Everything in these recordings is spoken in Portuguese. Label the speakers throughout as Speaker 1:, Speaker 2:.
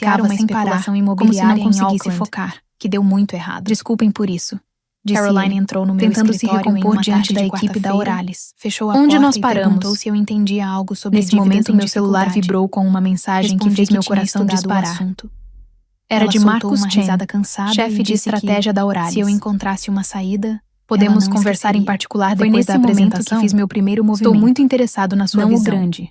Speaker 1: gerenciava
Speaker 2: uma
Speaker 1: sem parar,
Speaker 2: especulação
Speaker 1: como se não
Speaker 2: imobiliária em
Speaker 1: conseguisse
Speaker 2: Auckland,
Speaker 1: focar.
Speaker 2: que deu muito errado.
Speaker 1: Desculpem por isso. Disse
Speaker 2: Caroline
Speaker 1: ele,
Speaker 2: entrou no meu
Speaker 1: tentando se
Speaker 2: escritório em
Speaker 1: recompor
Speaker 2: uma
Speaker 1: diante
Speaker 2: tarde
Speaker 1: da
Speaker 2: de
Speaker 1: equipe da
Speaker 2: quarta-feira,
Speaker 1: Oralis.
Speaker 2: fechou a
Speaker 1: Onde
Speaker 2: porta
Speaker 1: nós
Speaker 2: e
Speaker 1: paramos?
Speaker 2: perguntou se eu entendia algo sobre
Speaker 1: Nesse
Speaker 2: dívidas
Speaker 1: momento,
Speaker 2: em
Speaker 1: meu celular
Speaker 2: dificuldade.
Speaker 1: vibrou com uma mensagem que
Speaker 2: Respondi
Speaker 1: fez meu
Speaker 2: tinha
Speaker 1: coração
Speaker 2: estudado o
Speaker 1: disparar.
Speaker 2: assunto.
Speaker 1: Era
Speaker 2: Ela
Speaker 1: de
Speaker 2: soltou
Speaker 1: Marcus
Speaker 2: uma
Speaker 1: Chen,
Speaker 2: risada cansada
Speaker 1: chefe
Speaker 2: e
Speaker 1: de
Speaker 2: disse que,
Speaker 1: estratégia da Oralis.
Speaker 2: se eu encontrasse uma saída,
Speaker 1: Podemos
Speaker 2: ela não
Speaker 1: conversar em
Speaker 2: esqueceria.
Speaker 1: particular
Speaker 2: Foi
Speaker 1: depois
Speaker 2: nesse
Speaker 1: da
Speaker 2: momento
Speaker 1: apresentação?
Speaker 2: que fiz meu primeiro movimento.
Speaker 1: Estou muito interessado na sua
Speaker 2: Não o
Speaker 1: visão.
Speaker 2: grande,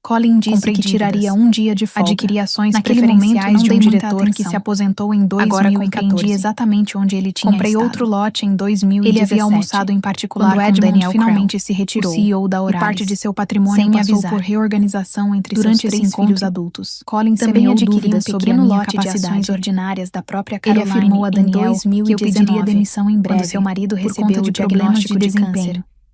Speaker 1: Colin disse
Speaker 2: Comprei
Speaker 1: que tiraria
Speaker 2: dívidas.
Speaker 1: um dia de folga.
Speaker 2: Adquiri ações
Speaker 1: Naquele
Speaker 2: preferenciais
Speaker 1: momento, não
Speaker 2: de um
Speaker 1: dei muita
Speaker 2: diretor que
Speaker 1: atenção.
Speaker 2: se aposentou em
Speaker 1: Agora
Speaker 2: 2014.
Speaker 1: compreendi exatamente onde ele tinha
Speaker 2: Comprei
Speaker 1: estado.
Speaker 2: outro lote em 2017.
Speaker 1: Ele havia almoçado em particular
Speaker 2: quando
Speaker 1: com
Speaker 2: Edmund
Speaker 1: Daniel
Speaker 2: finalmente
Speaker 1: Krell,
Speaker 2: se retirou,
Speaker 1: o CEO da
Speaker 2: e
Speaker 1: Oralis,
Speaker 2: parte de seu patrimônio
Speaker 1: sem me
Speaker 2: passou
Speaker 1: avisar.
Speaker 2: por reorganização entre
Speaker 1: Durante
Speaker 2: seus
Speaker 1: esse
Speaker 2: 3 filhos
Speaker 1: encontro,
Speaker 2: adultos. Colin
Speaker 1: também
Speaker 2: semeou
Speaker 1: adquiri
Speaker 2: dúvidas
Speaker 1: um
Speaker 2: sobre a
Speaker 1: pequeno
Speaker 2: minha
Speaker 1: lote de
Speaker 2: capacidade.
Speaker 1: ações ordinárias da própria
Speaker 2: Ele
Speaker 1: Caroline
Speaker 2: afirmou a
Speaker 1: em
Speaker 2: Daniel
Speaker 1: 2019,
Speaker 2: que eu pediria demissão em breve
Speaker 1: quando seu marido
Speaker 2: por
Speaker 1: recebeu
Speaker 2: conta
Speaker 1: o
Speaker 2: de problemas de
Speaker 1: diagnóstico de
Speaker 2: desempenho.
Speaker 1: câncer.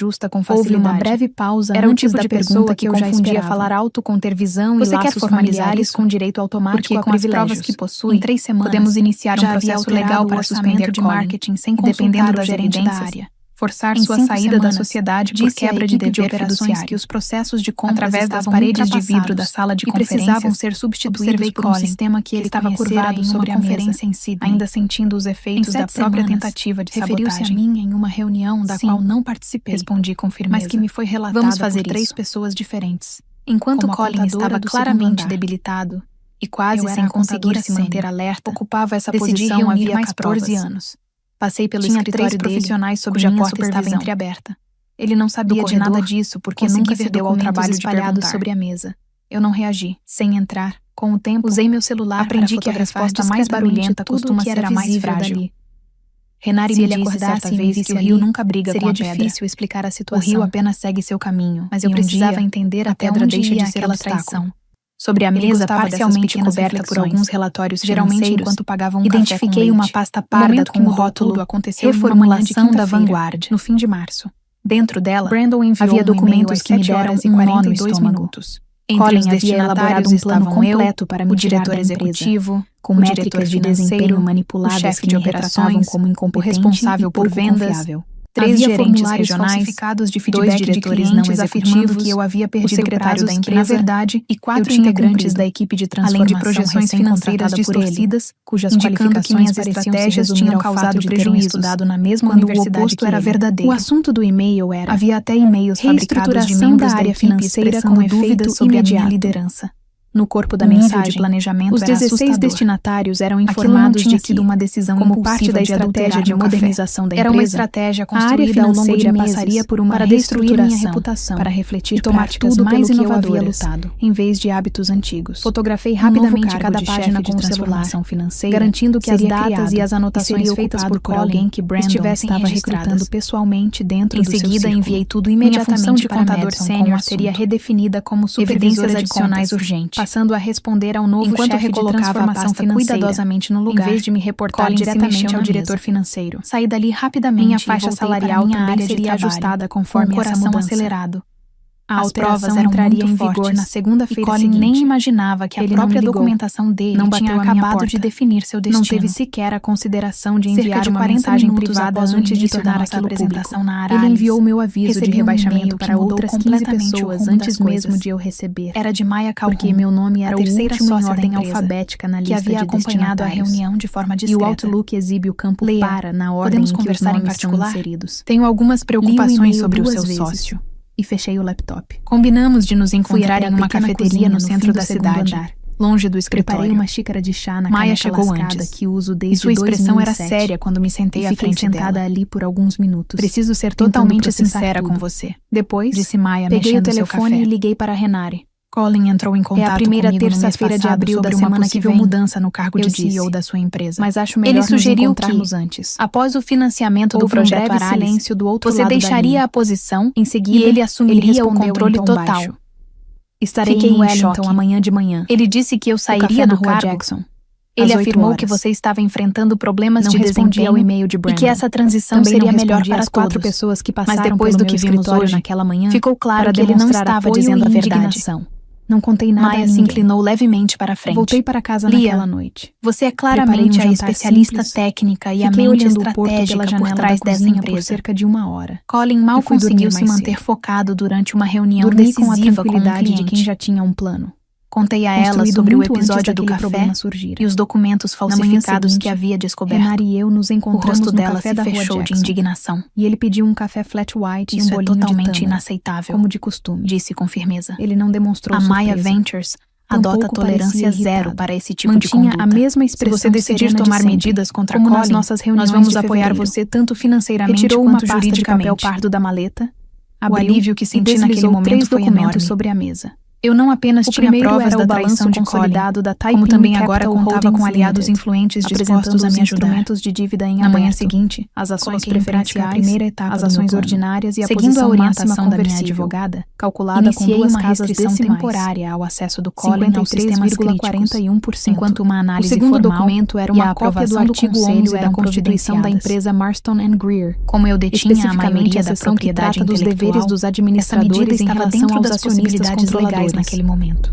Speaker 1: justa com facilidade. Houve uma breve pausa. Era um tipo de pergunta que eu já confundia falar alto com ter visão e laços familiares com direito automático a privilégios. Com as provas que possui, em 3 semanas, podemos iniciar um processo legal para suspender de marketing sem consultar o gerente da área. forçar sua saída da sociedade por quebra de dever fiduciário, que os processos de compras através das paredes de vidro da sala de conferências precisavam ser substituídos por um sistema que ele estava curvado sobre a conferência em si, ainda sentindo os efeitos da própria tentativa de sabotagem. Referiu-se a mim em uma reunião da qual não participei, respondi com firmeza, mas que me foi relatada por 3 pessoas diferentes. Enquanto Colin estava claramente debilitado e quase sem conseguir se manter alerta, ocupava essa posição havia mais 14 anos. Passei pelo escritório 3 profissionais sob cuja porta estava entreaberta. Ele não sabia de nada disso porque nunca se deu ao trabalho espalhados sobre a mesa. Eu não reagi. Sem entrar, com o tempo, usei meu celular aprendi que a resposta mais barulhenta costuma ser a mais frágil. Renari me disse certa vez que o rio nunca briga com a pedra. Seria difícil explicar a situação. O rio apenas segue seu caminho, mas eu precisava entender até onde deixa de ser traição. Sobre a mesa, parcialmente coberta por alguns relatórios geralmente enquanto pagavam identifiquei uma pasta parda com o rótulo Reformulação da Vanguard, no fim de março. Dentro dela, havia documentos que me deram um nó no estômago. Colin havia elaborado um plano completo para me tirar da executivo, com métricas de desempenho manipuladas, o chefe de operações como incompetente, o responsável por vendas, 3 gerentes regionais, falsificados de feedback 2 diretores não executivos, que eu havia perdido o secretário da empresa, na verdade, e 4 integrantes da equipe de transformação, além de projeções financeiras distorcidas, cujas qualificações e estratégias tinham causado prejuízo estudado na mesma universidade o oposto era verdadeiro. O assunto do e-mail era: havia até e-mails fabricados de membros da área financeira com dúvidas sobre a minha liderança. No corpo da mensagem de planejamento os 16 destinatários eram informados de que uma decisão como parte da estratégia de modernização da empresa era uma estratégia construída ao longo de meses passaria por uma para destruir minha reputação, para refletir e tomar tudo mais inovadoras, em vez de hábitos antigos. Fotografei rapidamente cada página com o celular, garantindo que as datas e as anotações feitas por alguém que Brandon estava recrutando pessoalmente dentro do seu círculo. Em seguida, enviei tudo imediatamente. Minha função de contador sênior seria redefinida como supervisor adicionais urgentes, passando a responder ao novo chefe de transformação cuidadosamente no lugar, em vez de me reportar diretamente ao diretor financeiro. Saí dali rapidamente. Minha faixa salarial também seria ajustada conforme essa mudança. Acelerado. A alteração entraria em vigor na segunda-feira seguinte. Colin nem imaginava que a própria documentação dele tinha acabado de definir seu destino. Não teve sequer a consideração de enviar uma mensagem privada antes de tornar aquilo público. Ele enviou meu aviso de rebaixamento para outras 15 pessoas antes mesmo de eu receber. Era de Maya Calhoun, porque meu nome era o último em ordem alfabética na lista que havia acompanhado a reunião de forma discreta. E o Outlook exibe o campo para na ordem em que os nomes são inseridos. Tenho algumas preocupações sobre o seu sócio. E fechei o laptop. Combinamos de nos encontrar em uma cafeteria no centro da cidade, longe do escritório. Preparei uma xícara de chá na Maya chegou antes, que uso desde e sua expressão 2007, era séria quando me sentei à frente sentada dela. Ali por alguns minutos. Preciso ser totalmente sincera com você. Depois, disse Maya, peguei o telefone e liguei para Renari. Colin entrou em contato comigo. É a primeira terça-feira de abril da semana que vem. Mudança no cargo de CEO da sua empresa. Mas acho melhor nos encontrarmos antes. Após o financiamento do projeto Aralis, silêncio do outro você lado deixaria a posição, em seguida, e ele assumiria o controle total. Baixo. Estarei em Wellington amanhã de manhã. Ele disse que eu sairia do cargo. Jackson. Ele afirmou que você estava enfrentando problemas de desempenho ao e-mail de Brandon. E que essa transição seria melhor para as 4 pessoas que passaram mas depois do que vimos hoje naquela manhã, ficou claro que ele não estava dizendo a verdade. Não contei nada Maya se inclinou levemente para frente. Voltei para casa naquela noite. Você é claramente a especialista técnica e a mente estratégica por trás dessa empresa. Por cerca de 1 hora. Colin mal conseguiu se manter focado durante uma reunião decisiva com a tranquilidade de quem já tinha um plano. Contei a ela sobre o episódio do café e os documentos falsificados que havia descoberto. Renari e eu nos encontramos no café da Rua Jackson. De indignação. E ele pediu um café flat white e um bolinho totalmente inaceitável, como de costume, disse com firmeza. Ele não demonstrou surpresa. A Maya Ventures adota tolerância zero para esse tipo de conduta. A mesma expressão. Se você decidir tomar medidas contra Colin, nas nossas reuniões nós vamos apoiar você tanto financeiramente quanto juridicamente. Retirou uma pasta de papel pardo da maleta. O alívio que senti naquele momento foi enorme. Sobre a mesa. Eu não apenas tinha provas da traição de Colin, como também agora contava com aliados influentes dispostos a me ajudar. Instrumentos de dívida em aberto. Na manhã seguinte, as ações preferenciais, a primeira etapa as ações ordinárias e a seguindo a orientação da minha advogada, calculada com 2 casas temporária ao acesso do Colin aos sistemas críticos, enquanto uma análise formal. O segundo documento era uma cópia do artigo 11 da Constituição da empresa Marston & Greer. Como eu detinha a maioria da propriedade intelectual, dos deveres dos administradores em relação aos acionistas legais naquele momento.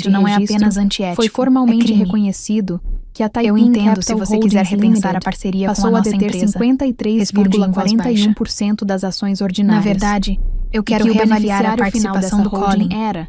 Speaker 1: de não é apenas antiético, foi formalmente reconhecido que a Taiping
Speaker 2: Eu entendo
Speaker 1: Capital
Speaker 2: se você quiser
Speaker 1: Holdings
Speaker 2: repensar
Speaker 1: Limited
Speaker 2: a parceria com a
Speaker 1: passou a
Speaker 2: nossa
Speaker 1: deter
Speaker 2: empresa.
Speaker 1: 53,41% das ações ordinárias.
Speaker 2: Na verdade, eu quero
Speaker 1: e que o
Speaker 2: reavaliar a
Speaker 1: beneficiário final
Speaker 2: participação
Speaker 1: dessa
Speaker 2: do
Speaker 1: holding
Speaker 2: Colin.
Speaker 1: era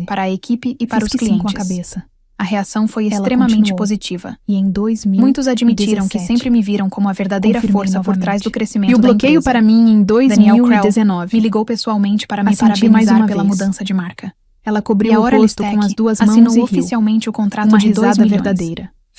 Speaker 1: 2014, para a equipe e para os clientes.
Speaker 2: Com a cabeça.
Speaker 1: A reação foi
Speaker 2: Ela
Speaker 1: extremamente
Speaker 2: continuou.
Speaker 1: positiva.
Speaker 2: E em 2017,
Speaker 1: Muitos admitiram que sempre me viram como a verdadeira
Speaker 2: confirmei
Speaker 1: força por
Speaker 2: novamente.
Speaker 1: trás do crescimento
Speaker 2: E o
Speaker 1: da
Speaker 2: bloqueio
Speaker 1: empresa.
Speaker 2: para mim em
Speaker 1: Danielle
Speaker 2: 2019
Speaker 1: me ligou pessoalmente para me
Speaker 2: A sentir
Speaker 1: parabenizar
Speaker 2: mais uma
Speaker 1: pela
Speaker 2: vez.
Speaker 1: mudança de marca.
Speaker 2: Ela
Speaker 1: E
Speaker 2: cobriu
Speaker 1: a
Speaker 2: o
Speaker 1: Hora
Speaker 2: rosto
Speaker 1: Listec
Speaker 2: com as duas mãos
Speaker 1: assinou
Speaker 2: e riu.
Speaker 1: oficialmente o contrato
Speaker 2: Uma
Speaker 1: de 2
Speaker 2: risada
Speaker 1: milhões.
Speaker 2: verdadeira.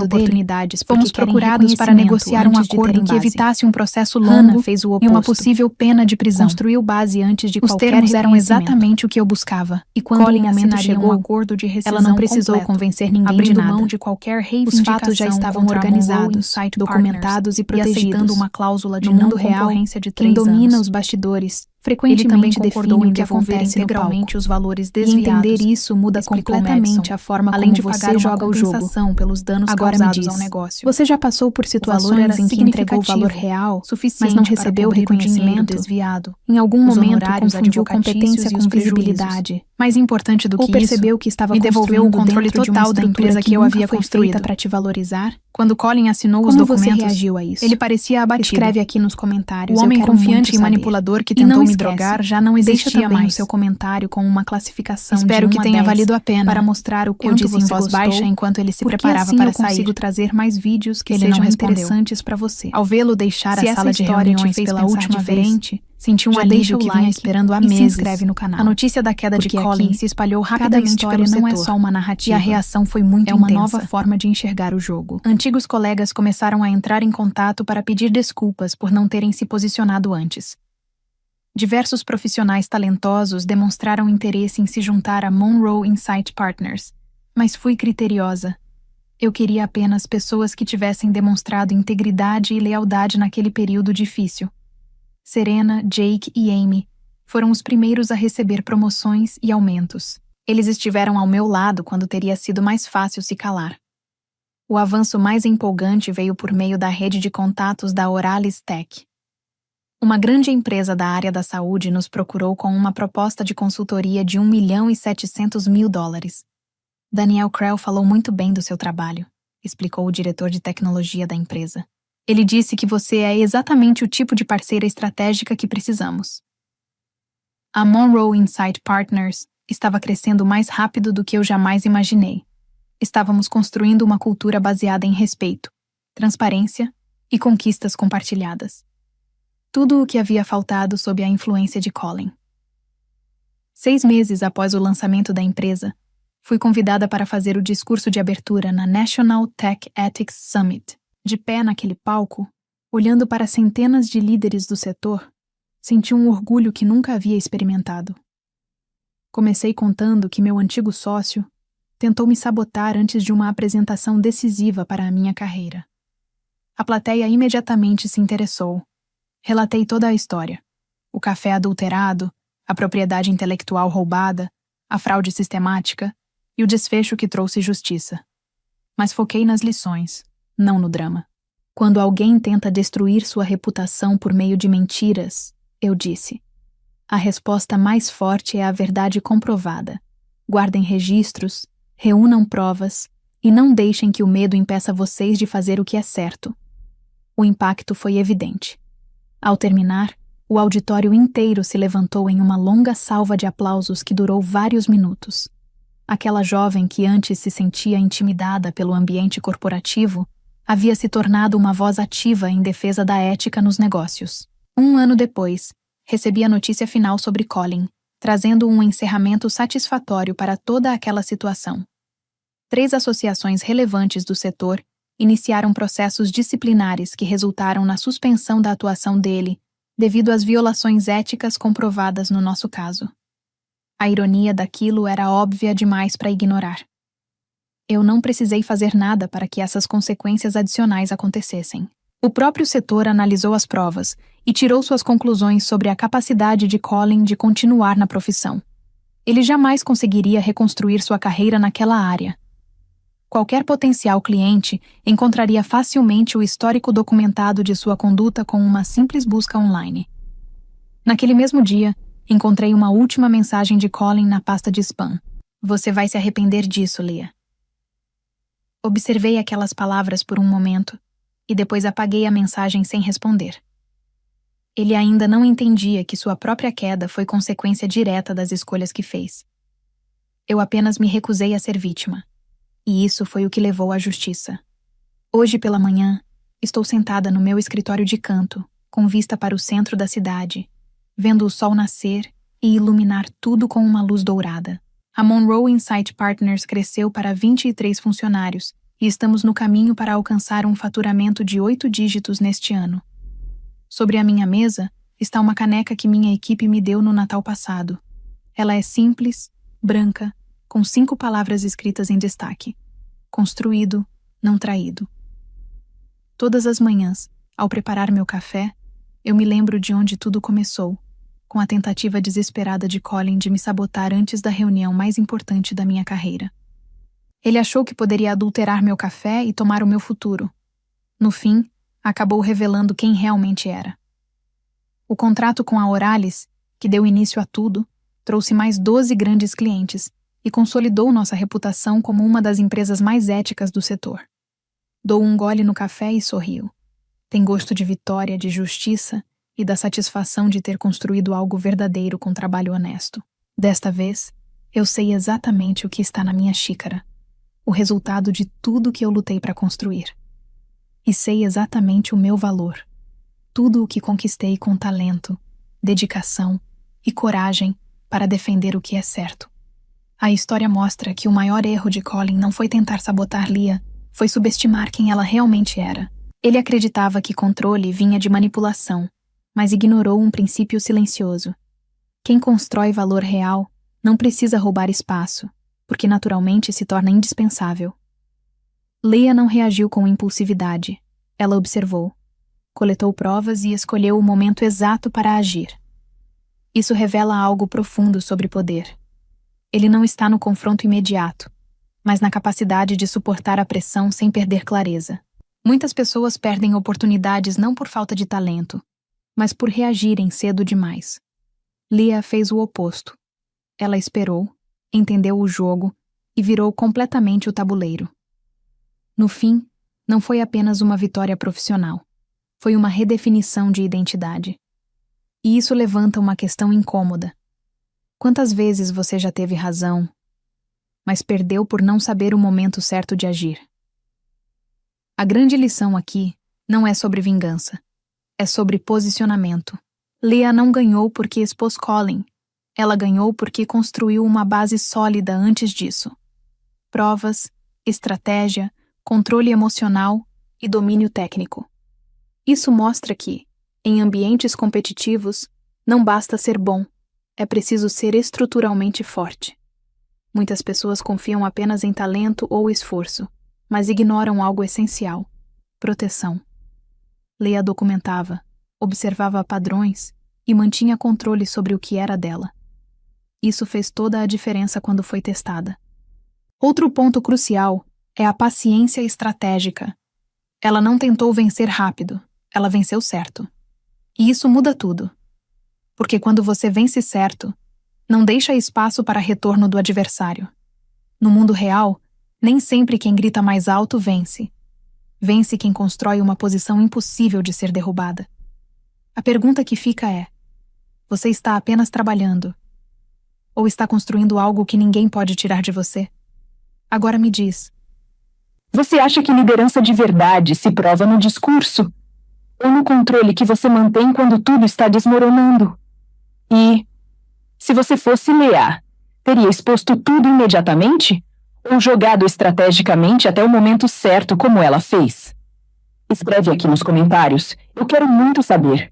Speaker 1: lado dele,
Speaker 2: oportunidades
Speaker 1: fomos procurados para negociar um acordo que evitasse um processo longo
Speaker 2: fez o
Speaker 1: e uma
Speaker 2: oposto.
Speaker 1: possível pena de prisão.
Speaker 2: Construiu base antes de
Speaker 1: Os
Speaker 2: qualquer
Speaker 1: termos eram
Speaker 2: reconhecimento.
Speaker 1: exatamente o que eu buscava.
Speaker 2: E quando
Speaker 1: Colin
Speaker 2: o momento
Speaker 1: assinaria
Speaker 2: chegou,
Speaker 1: um acordo de rescisão
Speaker 2: ela não precisou
Speaker 1: completo,
Speaker 2: convencer ninguém de
Speaker 1: abrindo
Speaker 2: nada.
Speaker 1: mão de qualquer
Speaker 2: Os
Speaker 1: reivindicação
Speaker 2: fatos já estavam
Speaker 1: contra a Monroe
Speaker 2: organizados,
Speaker 1: Insight
Speaker 2: documentados
Speaker 1: Partners,
Speaker 2: e protegidos.
Speaker 1: aceitando uma cláusula de
Speaker 2: No
Speaker 1: não
Speaker 2: mundo real,
Speaker 1: concorrência de
Speaker 2: quem
Speaker 1: 3
Speaker 2: domina
Speaker 1: anos.
Speaker 2: os bastidores
Speaker 1: frequentemente
Speaker 2: concordou
Speaker 1: define
Speaker 2: em
Speaker 1: o que
Speaker 2: devolver
Speaker 1: acontece
Speaker 2: integralmente
Speaker 1: no palco.
Speaker 2: os valores
Speaker 1: E
Speaker 2: desviados.
Speaker 1: entender isso muda
Speaker 2: Explicou
Speaker 1: completamente
Speaker 2: Madison,
Speaker 1: a forma
Speaker 2: além
Speaker 1: como
Speaker 2: de pagar
Speaker 1: você
Speaker 2: uma
Speaker 1: joga o jogo.
Speaker 2: compensação pelos danos
Speaker 1: Agora me
Speaker 2: causados
Speaker 1: diz,
Speaker 2: ao negócio.
Speaker 1: você já passou por
Speaker 2: O valor
Speaker 1: situações
Speaker 2: era
Speaker 1: em que entregou valor
Speaker 2: significativo,
Speaker 1: real,
Speaker 2: suficiente
Speaker 1: mas não
Speaker 2: para
Speaker 1: recebeu
Speaker 2: cobrir o dinheiro
Speaker 1: reconhecimento?
Speaker 2: desviado,
Speaker 1: Em algum
Speaker 2: os
Speaker 1: momento
Speaker 2: honorários
Speaker 1: confundiu
Speaker 2: advocatícios
Speaker 1: competência
Speaker 2: e
Speaker 1: com
Speaker 2: os prejuízos.
Speaker 1: visibilidade.
Speaker 2: Mais importante do
Speaker 1: Ou
Speaker 2: que
Speaker 1: percebeu
Speaker 2: isso,
Speaker 1: que estava
Speaker 2: me devolveu o
Speaker 1: construindo
Speaker 2: controle
Speaker 1: dentro de uma
Speaker 2: total da
Speaker 1: estrutura
Speaker 2: empresa que eu
Speaker 1: nunca
Speaker 2: havia
Speaker 1: foi
Speaker 2: construído.
Speaker 1: feita para te valorizar.
Speaker 2: Quando Colin assinou os
Speaker 1: Como você
Speaker 2: documentos,
Speaker 1: reagiu a isso?
Speaker 2: ele parecia abatido.
Speaker 1: Escreve aqui nos comentários.
Speaker 2: O homem
Speaker 1: eu quero
Speaker 2: confiante
Speaker 1: muito
Speaker 2: e
Speaker 1: saber.
Speaker 2: manipulador que
Speaker 1: E não
Speaker 2: tentou me
Speaker 1: esquece,
Speaker 2: drogar já não
Speaker 1: deixa
Speaker 2: existia
Speaker 1: também
Speaker 2: mais.
Speaker 1: o seu comentário com uma classificação
Speaker 2: Espero
Speaker 1: de 1
Speaker 2: que
Speaker 1: a
Speaker 2: tenha
Speaker 1: 10
Speaker 2: valido a pena
Speaker 1: para mostrar o
Speaker 2: Eu
Speaker 1: quanto
Speaker 2: disse em
Speaker 1: você
Speaker 2: voz
Speaker 1: gostou,
Speaker 2: baixa enquanto ele se
Speaker 1: porque
Speaker 2: preparava
Speaker 1: assim
Speaker 2: para
Speaker 1: eu consigo
Speaker 2: sair.
Speaker 1: trazer mais vídeos que
Speaker 2: Ele
Speaker 1: sejam
Speaker 2: não respondeu.
Speaker 1: interessantes para você.
Speaker 2: Ao vê-lo deixar
Speaker 1: Se
Speaker 2: a
Speaker 1: essa
Speaker 2: sala de
Speaker 1: história te
Speaker 2: reuniões
Speaker 1: fez
Speaker 2: pela
Speaker 1: pensar
Speaker 2: última vez,
Speaker 1: diferente,
Speaker 2: senti um
Speaker 1: já deixa
Speaker 2: alívio
Speaker 1: o
Speaker 2: que vinha
Speaker 1: like
Speaker 2: esperando há
Speaker 1: e se
Speaker 2: meses.
Speaker 1: inscreve no canal.
Speaker 2: A notícia da queda de
Speaker 1: Porque
Speaker 2: Colin
Speaker 1: aqui,
Speaker 2: se espalhou
Speaker 1: cada
Speaker 2: rapidamente
Speaker 1: história
Speaker 2: pelo
Speaker 1: não
Speaker 2: setor,
Speaker 1: é só uma
Speaker 2: e
Speaker 1: narrativa.
Speaker 2: a reação foi muito
Speaker 1: É uma
Speaker 2: intensa.
Speaker 1: nova forma de enxergar o jogo.
Speaker 2: Antigos colegas começaram a entrar em contato para pedir desculpas por não terem se posicionado antes. Diversos profissionais talentosos demonstraram interesse em se juntar a Monroe Insight Partners, mas fui criteriosa. Eu queria apenas pessoas que tivessem demonstrado integridade e lealdade naquele período difícil. Serena, Jake e Amy foram os primeiros a receber promoções e aumentos. Eles estiveram ao meu lado quando teria sido mais fácil se calar. O avanço mais empolgante veio por meio da rede de contatos da Oralis Tech. Uma grande empresa da área da saúde nos procurou com uma proposta de consultoria de $1.700.000. Daniel Krell falou muito bem do seu trabalho, explicou o diretor de tecnologia da empresa. Ele disse que você é exatamente o tipo de parceira estratégica que precisamos. A Monroe Insight Partners estava crescendo mais rápido do que eu jamais imaginei. Estávamos construindo uma cultura baseada em respeito, transparência e conquistas compartilhadas. Tudo o que havia faltado sob a influência de Colin. 6 meses após o lançamento da empresa, fui convidada para fazer o discurso de abertura na National Tech Ethics Summit. De pé naquele palco, olhando para centenas de líderes do setor, senti um orgulho que nunca havia experimentado. Comecei contando que meu antigo sócio tentou me sabotar antes de uma apresentação decisiva para a minha carreira. A plateia imediatamente se interessou. Relatei toda a história. O café adulterado, a propriedade intelectual roubada, a fraude sistemática e o desfecho que trouxe justiça. Mas foquei nas lições, não no drama. Quando alguém tenta destruir sua reputação por meio de mentiras, eu disse, a resposta mais forte é a verdade comprovada. Guardem registros, reúnam provas e não deixem que o medo impeça vocês de fazer o que é certo. O impacto foi evidente. Ao terminar, o auditório inteiro se levantou em uma longa salva de aplausos que durou vários minutos. Aquela jovem que antes se sentia intimidada pelo ambiente corporativo havia se tornado uma voz ativa em defesa da ética nos negócios. 1 ano depois, recebi a notícia final sobre Colin, trazendo um encerramento satisfatório para toda aquela situação. 3 associações relevantes do setor iniciaram processos disciplinares que resultaram na suspensão da atuação dele, devido às violações éticas comprovadas no nosso caso. A ironia daquilo era óbvia demais para ignorar. Eu não precisei fazer nada para que essas consequências adicionais acontecessem. O próprio setor analisou as provas e tirou suas conclusões sobre a capacidade de Colin de continuar na profissão. Ele jamais conseguiria reconstruir sua carreira naquela área. Qualquer potencial cliente encontraria facilmente o histórico documentado de sua conduta com uma simples busca online. Naquele mesmo dia, encontrei uma última mensagem de Colin na pasta de spam. Você vai se arrepender disso, Leah. Observei aquelas palavras por um momento e depois apaguei a mensagem sem responder. Ele ainda não entendia que sua própria queda foi consequência direta das escolhas que fez. Eu apenas me recusei a ser vítima. E isso foi o que levou à justiça. Hoje pela manhã, estou sentada no meu escritório de canto, com vista para o centro da cidade, vendo o sol nascer e iluminar tudo com uma luz dourada. A Monroe Insight Partners cresceu para 23 funcionários e estamos no caminho para alcançar um faturamento de 8 dígitos neste ano. Sobre a minha mesa está uma caneca que minha equipe me deu no Natal passado. Ela é simples, branca, com 5 palavras escritas em destaque. Construído, não traído. Todas as manhãs, ao preparar meu café, eu me lembro de onde tudo começou, com a tentativa desesperada de Colin de me sabotar antes da reunião mais importante da minha carreira. Ele achou que poderia adulterar meu café e tomar o meu futuro. No fim, acabou revelando quem realmente era. O contrato com a Oralis, que deu início a tudo, trouxe mais 12 grandes clientes e consolidou nossa reputação como uma das empresas mais éticas do setor. Dou um gole no café e sorrio. Tem gosto de vitória, de justiça e da satisfação de ter construído algo verdadeiro com trabalho honesto. Desta vez, eu sei exatamente o que está na minha xícara, o resultado de tudo que eu lutei para construir. E sei exatamente o meu valor, tudo o que conquistei com talento, dedicação e coragem para defender o que é certo. A história mostra que o maior erro de Colin não foi tentar sabotar Leah, foi subestimar quem ela realmente era. Ele acreditava que controle vinha de manipulação, mas ignorou um princípio silencioso. Quem constrói valor real não precisa roubar espaço, porque naturalmente se torna indispensável. Leah não reagiu com impulsividade. Ela observou, coletou provas e escolheu o momento exato para agir. Isso revela algo profundo sobre poder. Ele não está no confronto imediato, mas na capacidade de suportar a pressão sem perder clareza. Muitas pessoas perdem oportunidades não por falta de talento, mas por reagirem cedo demais. Leah fez o oposto. Ela esperou, entendeu o jogo e virou completamente o tabuleiro. No fim, não foi apenas uma vitória profissional. Foi uma redefinição de identidade. E isso levanta uma questão incômoda. Quantas vezes você já teve razão, mas perdeu por não saber o momento certo de agir? A grande lição aqui não é sobre vingança. É sobre posicionamento. Leah não ganhou porque expôs Colin. Ela ganhou porque construiu uma base sólida antes disso. Provas, estratégia, controle emocional e domínio técnico. Isso mostra que, em ambientes competitivos, não basta ser bom, é preciso ser estruturalmente forte. Muitas pessoas confiam apenas em talento ou esforço, mas ignoram algo essencial: proteção. Leah documentava, observava padrões e mantinha controle sobre o que era dela. Isso fez toda a diferença quando foi testada. Outro ponto crucial é a paciência estratégica. Ela não tentou vencer rápido, ela venceu certo. E isso muda tudo. Porque quando você vence certo, não deixa espaço para retorno do adversário. No mundo real, nem sempre quem grita mais alto vence. Vence quem constrói uma posição impossível de ser derrubada. A pergunta que fica é: você está apenas trabalhando? Ou está construindo algo que ninguém pode tirar de você? Agora me diz.
Speaker 1: Você acha que liderança de verdade se prova no discurso? Ou no controle que você mantém quando tudo está desmoronando? E, se você fosse Leah, teria exposto tudo imediatamente? Ou jogado estrategicamente até o momento certo como ela fez? Escreve aqui nos comentários, eu quero muito saber.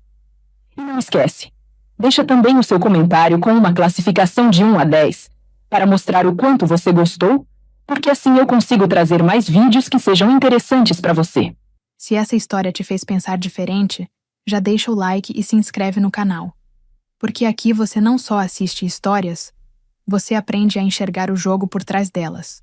Speaker 1: E não esquece, deixa também o seu comentário com uma classificação de 1 a 10, para mostrar o quanto você gostou, porque assim eu consigo trazer mais vídeos que sejam interessantes para você.
Speaker 2: Se essa história te fez pensar diferente, já deixa o like e se inscreve no canal. Porque aqui você não só assiste histórias, você aprende a enxergar o jogo por trás delas.